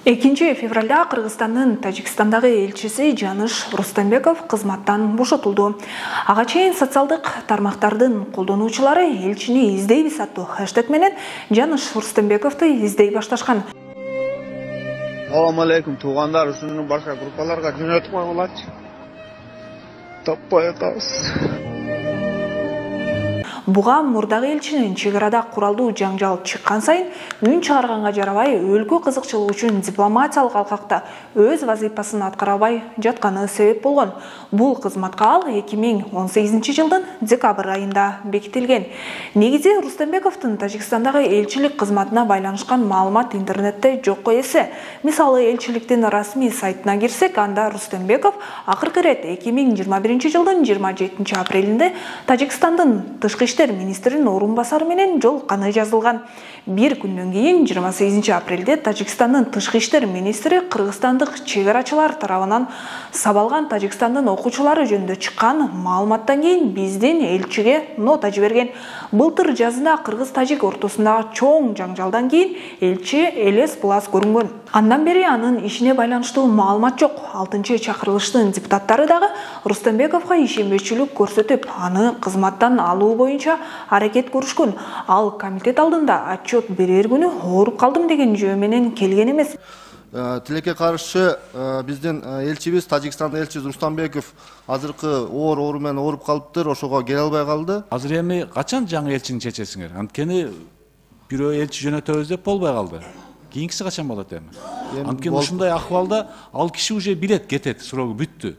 2 февралда Кыргызстандын Тажикстандагы элчиси Жаныш Рустамбеков кызматтан бошотулду. Ага чейин социалдык тармактардын колдонуучулары элчини издейбиз аттуу хэштег менен Жаныш Рустамбековду издей башташкан. Assalamu alaikum tuğanlar üstünün başka gruplarga jönötüp koygulatçı. Tapпай атабыз. Буга мурдагы элчинин чек арада куралдуу жаңжал чыккан сайын үн чыгарганга жарабай өлкө кызыкчылыгы үчүн дипломатиялык алкакта өз вазифасын аткара албай жатканы себеп болгон. Бул кызматка ал 2018-жылдын декабрь айында бекитилген. Негизи Рустамбековдун Тажикстандагы элчилик кызматына байланышкан маалымат интернетте жокко эсе. Мисалы элчиликтин расмий сайтына кирсек, анда Рустамбеков акыркы ирет 2021-жылдын 27 апрелинде Тажикстандын тышкы иштер министринин орун басары менен жолукканы жазылган. Bir күндөн кийин 28 апрелде Тажикстандын тышкы иштер министри кыргызстандык чек арачылар тарабынан сабалган Тажикстандын окуучулары жөнүндө чыккан маалыматтан кийин биздин элчиге нота жиберген. Былтыр жазында кыргыз-тажик ортосундагы чоң жаңжалдан кийин элчи элес плас көрүнгөн. Андан бери анын ишине байланыштуу маалымат жок. 6-чакырылыштын депутаттары дагы Рустамбековго ишенбечилик көрсөтүп, аны кызматтан алуу боюнча аракет көрүшкөн. Ал комитет алдында отчет берер күнү ооруп калдым деген жөө менен келген эмес. Тилекке каршы биздин элчибиз, Тажикстандын элчиси Рустамбеков азыркы оору менен ооруп калыптыр, ошого келе албай калды. Азыр эми качан жаңы элчини чечесиңер? Анткени бирөө элчи жөнөтөбүз деп болбой калды. Кийинкиси качан болот эми? Анткени ушундай акыбалда ал киши уже билет, кетет, срогу бүттү.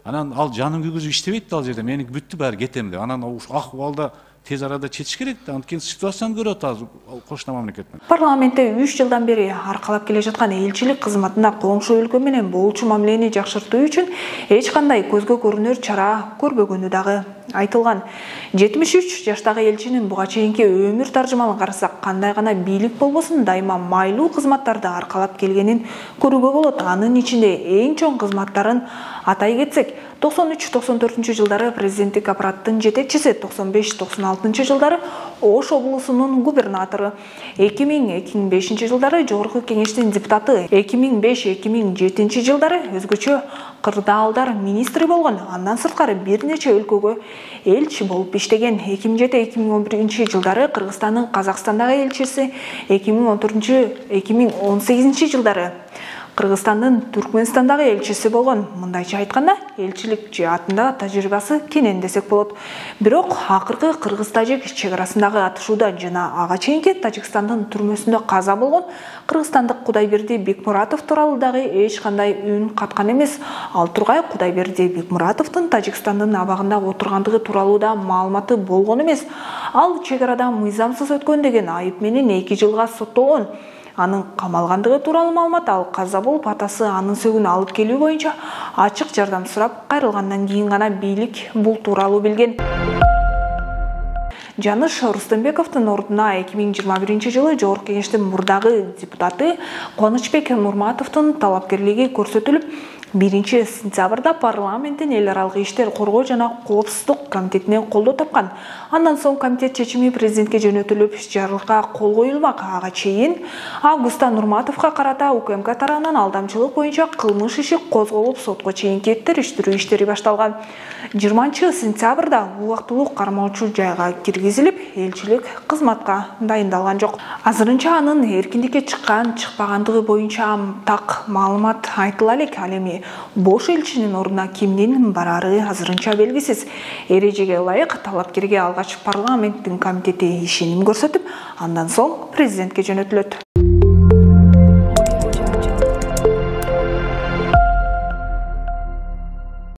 Анан ал жанын күйгүзүп иштебейт ал жерде, меники бүттү, баары кетем деп. Анан уш акыбалда тез арада чечиш керек да, анткени ситуацияны көрөт азыр кошуна мамлекеттен. Парламентте 3 жылдан бери аркалап келе жаткан элчилик кызматына коңшу өлкө менен болчу мамилени жакшыртуу үчүн эч кандай көзгө көрүнөр чара көрбөгөнү дагы айтылган. 73 жаштагы элчинин буга чейинки өмүр таржымалын карасак, кандай гана бийлик болбосун дайыма майлуу кызматтарды аркалап келгенин көрүүгө болот. Анын ичинде эң чоң кызматтарын атай кетсек, 93-94 жылдары президенттик аппараттын жетекчиси, 95-96 жылдары Ош облусунун губернатору, 2000-2005 жылдары Жогорку кеңештин депутаты, 2005-2007 жылдары өзгөчө кырдаалдар министри болгон. Андан сырткары бир нече өлкөгө элчи болуп иштеген. 2007-2011 жылдары Кыргызстандын Казакстандагы элчиси, 2014-2018 жылдары Кыргызстандын Түркмөнстандагы элчиси болгон. Мындайча айтканда, элчилик жаатында тажрыйбасы кенен десек болот. Бирок акыркы кыргыз-тажик чек арасындагы атышууда жана ага чейинки Тажикстандын түрмөсүндө каза болгон кыргызстандык Кудайберди Бекмуратов тууралуу дагы эч кандай үн каткан эмес. Ал тургай Кудайберди Бекмуратовдун Тажикстандын абагында отургандыгы тууралуу да маалыматы болгон эмес. Ал чек арада мыйзамсыз өткөн деген айып менен 2 жылга соттолгон. Анын камалгандыгы тууралуу маалымат, ал каза болуп атасы анын сөгүн алып келүү боюнча ачык жардам сурап кайрылгандан кийин гана бийлик бул тууралуу билген. Жаныш Рустамбековдун ордуна 2021-жылы Жогорку кеңештин мурдагы депутаты Кубанычбек Нурматовдун талапкерлиги көрсөтүлүп, 1-сентябрда парламенттин эл аралык иштер коргоо жана коопсуздук комитетинен колдоо тапкан. Андан соң комитет чечими президентке жөнөтүлүп, жарлыкка кол коюлмак. Ага чейин Августа Нурматовго карата УКМК тарабынан алдамчылык боюнча кылмыш иши козголуп, сотко чейинки териштирүү иштери башталган. 20-сентябрда убактылуу кармоочу жайга киргизилип, элчилик кызматка дайындалган жок. Азырынча анын эркиндикке чыккан, чыкпагандыгы боюнча так маалымат айтыла элек. Ал эми бош элчинин ордуна кимдин барары азырынча белгисиз. Эрежеге ылайык талапкерге алгач парламенттин комитети ишеним көрсөтүп, андан соң президентке жөнөтүлөт.